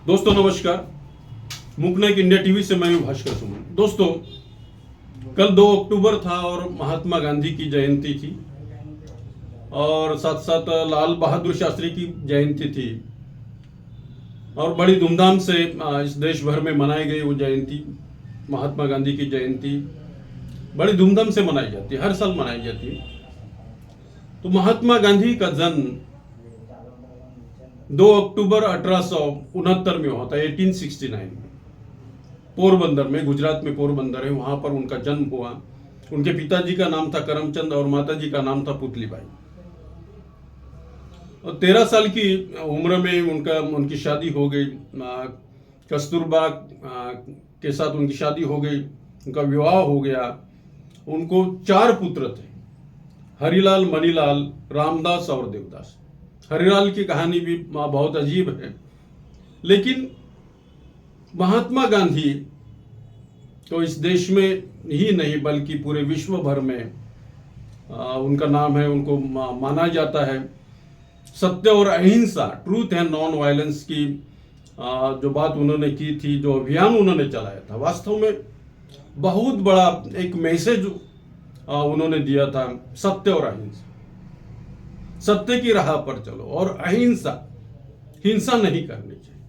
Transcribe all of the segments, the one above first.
दोस्तों नमस्कार। मुकनेक India TV से मैं हूं भास्कर सुमन। दोस्तों कल 2 अक्टूबर था और महात्मा गांधी की जयंती थी और साथ साथ लाल बहादुर शास्त्री की जयंती थी और बड़ी धूमधाम से इस देश भर में मनाई गई वो जयंती। महात्मा गांधी की जयंती बड़ी धूमधाम से मनाई जाती है, हर साल मनाई जाती है। तो महात्मा गांधी का जन्म 2 अक्टूबर 1869 में हुआ था, 1869 में, पोरबंदर में, गुजरात में पोरबंदर है, वहां पर उनका जन्म हुआ। उनके पिताजी का नाम था करमचंद और माताजी का नाम था पुतलीबाई। और 13 साल की उम्र में उनकी शादी हो गई। कस्तूरबा के साथ उनकी शादी हो गई, उनका विवाह हो गया। उनको 4 पुत्र थे, हरिलाल, मणिलाल, रामदास और देवदास। हरिलाल की कहानी भी बहुत अजीब है, लेकिन महात्मा गांधी तो इस देश में ही नहीं बल्कि पूरे विश्व भर में उनका नाम है, उनको माना जाता है। सत्य और अहिंसा, ट्रूथ एंड नॉन वायलेंस की जो बात उन्होंने की थी, जो अभियान उन्होंने चलाया था, वास्तव में बहुत बड़ा एक मैसेज उन्होंने दिया था। सत्य और अहिंसा, सत्य की राह पर चलो और अहिंसा, हिंसा नहीं करनी चाहिए।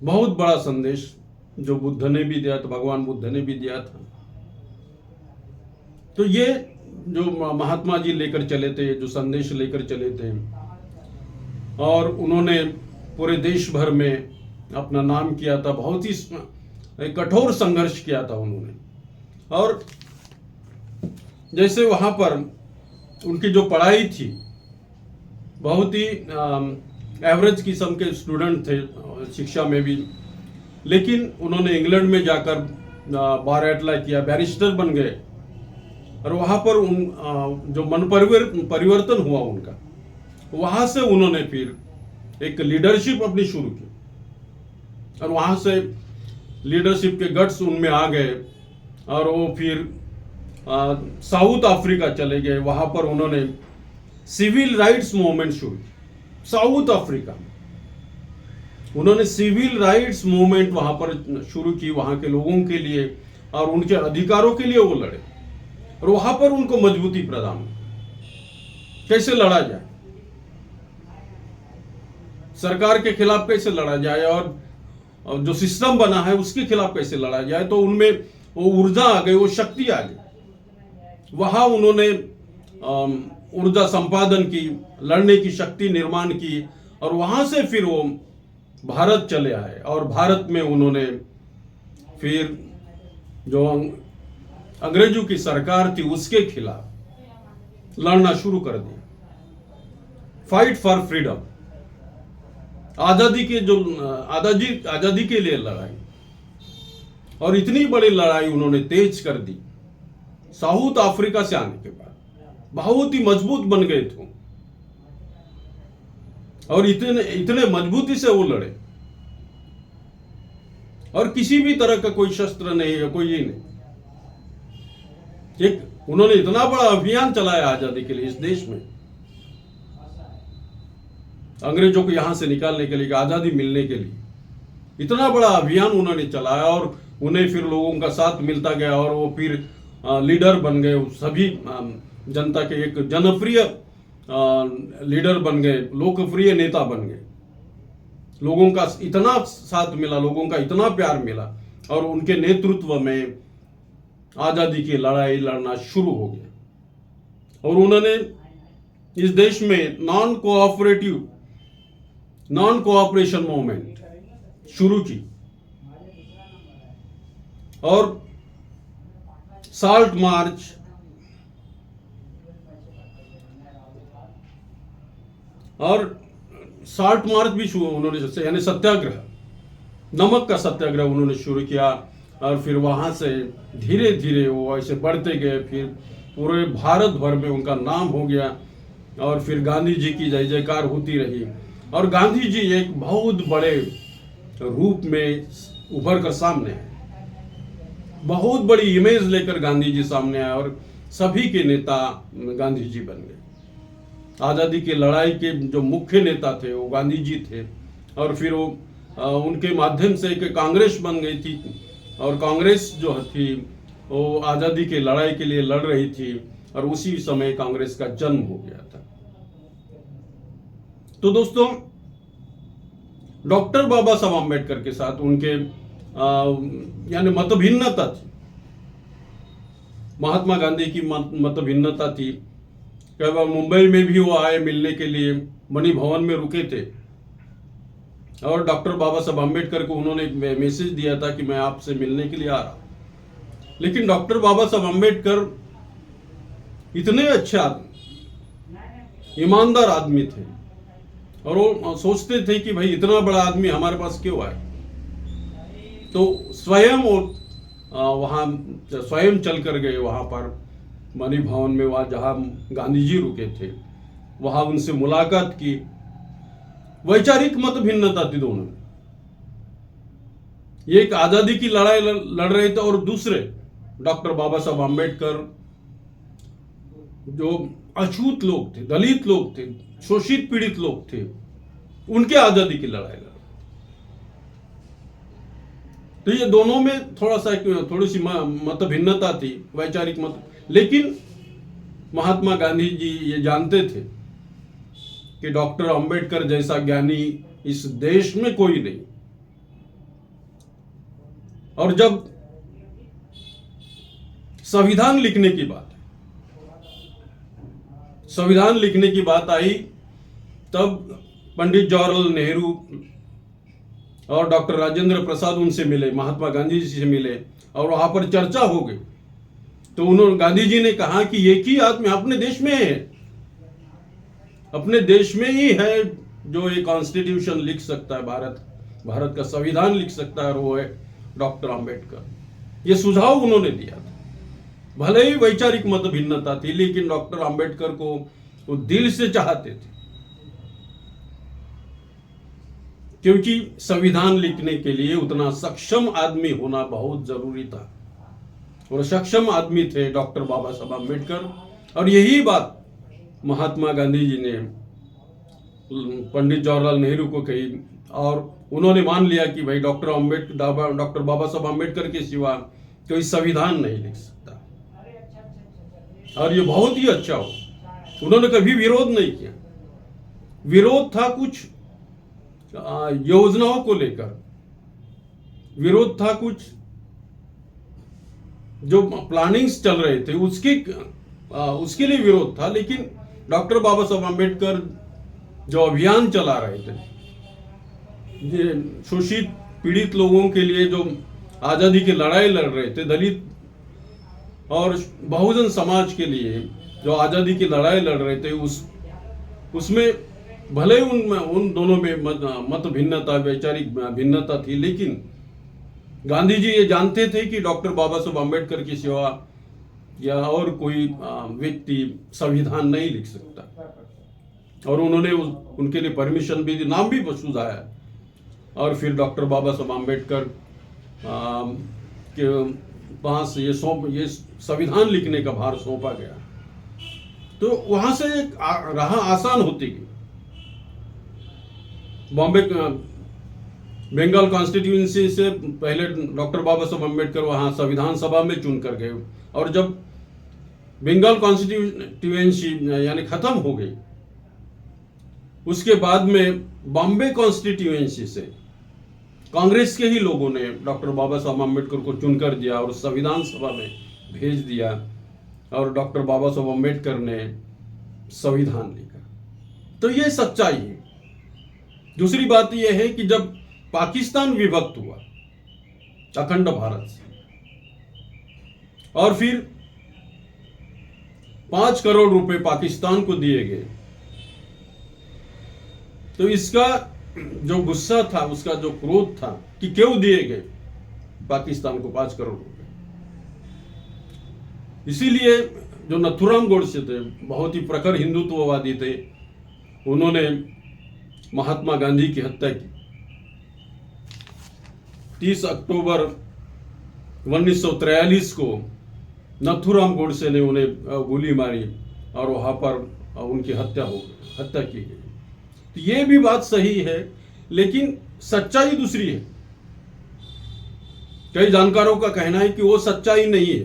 बहुत बड़ा संदेश जो बुद्ध ने भी दिया था, भगवान बुद्ध ने भी दिया था। तो ये जो महात्मा जी लेकर चले थे, जो संदेश लेकर चले थे, और उन्होंने पूरे देश भर में अपना नाम किया था। बहुत ही कठोर संघर्ष किया था उन्होंने। और जैसे वहां पर उनकी जो पढ़ाई थी, बहुत ही एवरेज किस्म के स्टूडेंट थे शिक्षा में भी, लेकिन उन्होंने इंग्लैंड में जाकर बार एटला किया, बैरिस्टर बन गए। और वहां पर जो मन परिवर्तन हुआ उनका, वहां से उन्होंने फिर एक लीडरशिप अपनी शुरू की और वहां से लीडरशिप के गट्स उनमें आ गए और वो फिर साउथ अफ्रीका चले गए। वहां पर उन्होंने सिविल राइट्स मूवमेंट शुरू की। साउथ अफ्रीका में उन्होंने सिविल राइट्स मूवमेंट वहां पर शुरू की, वहां के लोगों के लिए और उनके अधिकारों के लिए वो लड़े। और वहां पर उनको मजबूती प्रदान हुई। कैसे लड़ा जाए, सरकार के खिलाफ कैसे लड़ा जाए, और जो सिस्टम बना है उसके खिलाफ कैसे लड़ा जाए। तो उनमें वो ऊर्जा आ गई, वो शक्ति आ गई। वहां उन्होंने ऊर्जा संपादन की, लड़ने की शक्ति निर्माण की, और वहां से फिर वो भारत चले आए। और भारत में उन्होंने फिर जो अंग्रेजों की सरकार थी उसके खिलाफ लड़ना शुरू कर दिया। फाइट फॉर फ्रीडम, आजादी के जो आजादी के लिए लड़ाई। और इतनी बड़ी लड़ाई उन्होंने तेज कर दी। साउथ अफ्रीका से आने के बाद बहुत ही मजबूत बन गए थे और इतने मजबूती से वो लड़े। और किसी भी तरह का कोई शस्त्र नहीं है, कोई ये नहीं। एक उन्होंने इतना बड़ा अभियान चलाया आजादी के लिए इस देश में, अंग्रेजों को यहां से निकालने के लिए, आजादी मिलने के लिए इतना बड़ा अभियान उन्होंने चलाया। और उन्हें फिर लोगों का साथ मिलता गया और वो फिर लीडर बन गए। सभी जनता के एक जनप्रिय लीडर बन गए, लोकप्रिय नेता बन गए। लोगों का इतना साथ मिला, लोगों का इतना प्यार मिला, और उनके नेतृत्व में आजादी की लड़ाई लड़ना शुरू हो गया। और उन्होंने इस देश में नॉन कोऑपरेशन मूवमेंट शुरू की और साल्ट मार्च भी शुरू उन्होंने, यानी सत्याग्रह, नमक का सत्याग्रह उन्होंने शुरू किया। और फिर वहां से धीरे धीरे वो ऐसे बढ़ते गए। फिर पूरे भारत भर में उनका नाम हो गया और फिर गांधी जी की जय जयकार होती रही। और गांधी जी एक बहुत बड़े रूप में उभर कर सामने आए, बहुत बड़ी इमेज लेकर गांधी जी सामने आए और सभी के नेता गांधी जी बन गए। आज़ादी की लड़ाई के जो मुख्य नेता थे वो गांधी जी थे। और फिर वो उनके माध्यम से एक कांग्रेस बन गई थी, और कांग्रेस जो थी वो आज़ादी की लड़ाई के लिए लड़ रही थी, और उसी समय कांग्रेस का जन्म हो गया था। तो दोस्तों, डॉक्टर बाबा साहब आम्बेडकर के साथ उनके यानी मतभिन्नता थी। महात्मा गांधी की मतभिन्नता थी। कई बार मुंबई में भी वो आए मिलने के लिए, मणि भवन में रुके थे, और डॉक्टर बाबा साहब आम्बेडकर को उन्होंने एक मैसेज दिया था कि मैं आपसे मिलने के लिए आ रहा। लेकिन डॉक्टर बाबा साहब आम्बेडकर इतने अच्छे आदमी, ईमानदार आदमी थे, और वो सोचते थे कि भाई इतना बड़ा आदमी हमारे पास क्यों आए। तो स्वयं वो वहाँ स्वयं चल कर गए वहाँ पर मणि भवन में, वहाँ जहाँ गांधी जी रुके थे, वहाँ उनसे मुलाकात की। वैचारिक मत भिन्नता थी दोनों में। एक आजादी की लड़ाई लड़ रहे थे, और दूसरे डॉक्टर बाबा साहब आम्बेडकर जो अछूत लोग थे, दलित लोग थे, शोषित पीड़ित लोग थे, उनके आजादी की लड़ाई लड़। तो ये दोनों में थोड़ी सी मत भिन्नता थी, वैचारिक मत। लेकिन महात्मा गांधी जी ये जानते थे कि डॉक्टर अंबेडकर जैसा ज्ञानी इस देश में कोई नहीं। और जब संविधान लिखने की बात आई, तब पंडित जवाहरलाल नेहरू और डॉक्टर राजेंद्र प्रसाद उनसे मिले, महात्मा गांधी जी से मिले, और वहां पर चर्चा हो गई। तो उन्होंने, गांधी जी ने कहा कि एक ही आदमी अपने देश में है, अपने देश में ही है जो ये कॉन्स्टिट्यूशन लिख सकता है, भारत का संविधान लिख सकता है, और वो है डॉक्टर अंबेडकर। ये सुझाव उन्होंने दिया था। भले ही वैचारिक मत भिन्नता थी, लेकिन डॉक्टर अंबेडकर को वो दिल से चाहते थे, क्योंकि संविधान लिखने के लिए उतना सक्षम आदमी होना बहुत जरूरी था, और सक्षम आदमी थे डॉक्टर बाबा साहब आम्बेडकर। और यही बात महात्मा गांधी जी ने पंडित जवाहरलाल नेहरू को कही, और उन्होंने मान लिया कि भाई डॉक्टर बाबा साहब आम्बेडकर के सिवा कोई संविधान नहीं लिख सकता, और ये बहुत ही अच्छा हो। उन्होंने कभी विरोध नहीं किया। विरोध था कुछ योजनाओं को लेकर, विरोध था कुछ जो प्लानिंग्स चल रहे थे उसके लिए विरोध था। लेकिन डॉक्टर बाबा साहब आम्बेडकर जो अभियान चला रहे थे, शोषित पीड़ित लोगों के लिए जो आजादी की लड़ाई लड़ रहे थे, दलित और बहुजन समाज के लिए जो आजादी की लड़ाई लड़ रहे थे, उसमें भले उन दोनों में मत भिन्नता, वैचारिक भिन्नता थी, लेकिन गांधी जी ये जानते थे कि डॉक्टर बाबा साहब आम्बेडकर की सिवा या और कोई व्यक्ति संविधान नहीं लिख सकता, और उन्होंने उनके लिए परमिशन भी दी, नाम भी सुझाया। और फिर डॉक्टर बाबा साहब आम्बेडकर के पास ये संविधान लिखने का भार सौंपा गया। तो वहां से राह आसान होती गई। बंगाल कॉन्स्टिट्यूएंसी से पहले डॉक्टर बाबा साहब आम्बेडकर वहां संविधान सभा में चुन कर गए, और जब बंगाल कॉन्स्टिट्यूएंसी यानी खत्म हो गई, उसके बाद में बॉम्बे कॉन्स्टिट्यूएंसी से कांग्रेस के ही लोगों ने डॉक्टर बाबा साहब आम्बेडकर को चुनकर दिया और संविधान सभा में भेज दिया, और डॉक्टर बाबा साहब आम्बेडकर ने संविधान लिखा। तो ये सच्चाई है। दूसरी बात यह है कि जब पाकिस्तान विभक्त हुआ अखंड भारत से, और फिर 5 करोड़ रुपए पाकिस्तान को दिए गए, तो इसका जो गुस्सा था, उसका जो क्रोध था कि क्यों दिए गए पाकिस्तान को 5 करोड़ रुपए। इसीलिए जो नथुराम गोडसे थे, बहुत ही प्रखर हिंदुत्ववादी थे, उन्होंने महात्मा गांधी की हत्या की। 30 अक्टूबर 1943 को नथुराम गोडसे ने उन्हें गोली मारी, और वहां पर उनकी हत्या की गई। तो ये भी बात सही है, लेकिन सच्चाई दूसरी है। कई जानकारों का कहना है कि वो सच्चाई नहीं है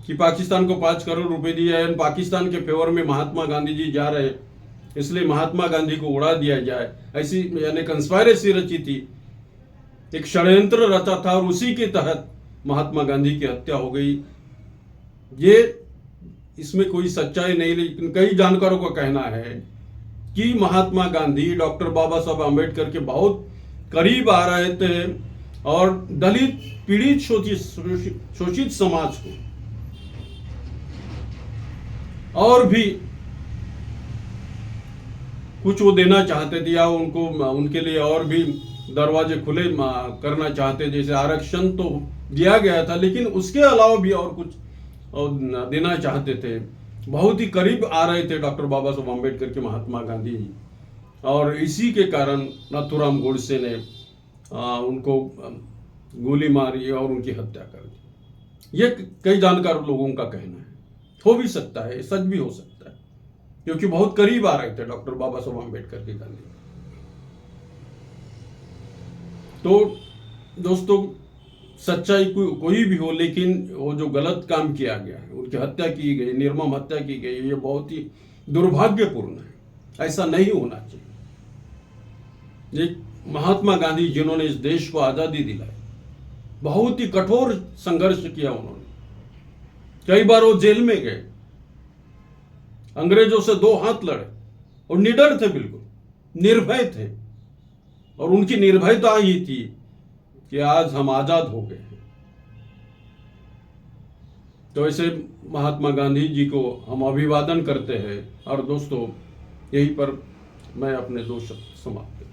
कि पाकिस्तान को 5 करोड़ रुपए दिए हैं, पाकिस्तान के फेवर में महात्मा गांधी जी जा रहे हैं, इसलिए महात्मा गांधी को उड़ा दिया जाए, ऐसी यानी कंस्पायरेसी रची थी, एक षड्यंत्र रचा था और उसी के तहत महात्मा गांधी की हत्या हो गई। ये इसमें कोई सच्चाई नहीं, लेकिन कई जानकारों का कहना है कि महात्मा गांधी डॉक्टर बाबा साहब आम्बेडकर के बहुत करीब आ रहे थे और दलित पीड़ित शोषित समाज को और भी कुछ वो देना चाहते थे, या उनको उनके लिए और भी दरवाजे खुले करना चाहते, जैसे आरक्षण तो दिया गया था लेकिन उसके अलावा भी और कुछ देना चाहते थे। बहुत ही करीब आ रहे थे डॉक्टर बाबा साहब अम्बेडकर के महात्मा गांधी जी, और इसी के कारण नाथूराम गोडसे ने उनको गोली मारी और उनकी हत्या कर दी। ये कई जानकार लोगों का कहना है, हो भी सकता है, सच भी हो सकता है, क्योंकि बहुत करीब आ रहे थे डॉक्टर बाबा साहब अम्बेडकर के गांधी। तो दोस्तों, सच्चाई कोई भी हो, लेकिन वो जो गलत काम किया गया है, उनकी हत्या की गई, निर्मम हत्या की गई, ये बहुत ही दुर्भाग्यपूर्ण है। ऐसा नहीं होना चाहिए। ये महात्मा गांधी जिन्होंने इस देश को आजादी दिलाई, बहुत ही कठोर संघर्ष किया उन्होंने, कई बार वो जेल में गए, अंग्रेजों से 2 हाथ लड़े और निडर थे, बिल्कुल निर्भय थे, और उनकी निर्भयता ही थी कि आज हम आजाद हो गए हैं। तो ऐसे महात्मा गांधी जी को हम अभिवादन करते हैं। और दोस्तों, यहीं पर मैं अपने 2 शब्द समाप्त करता हूं।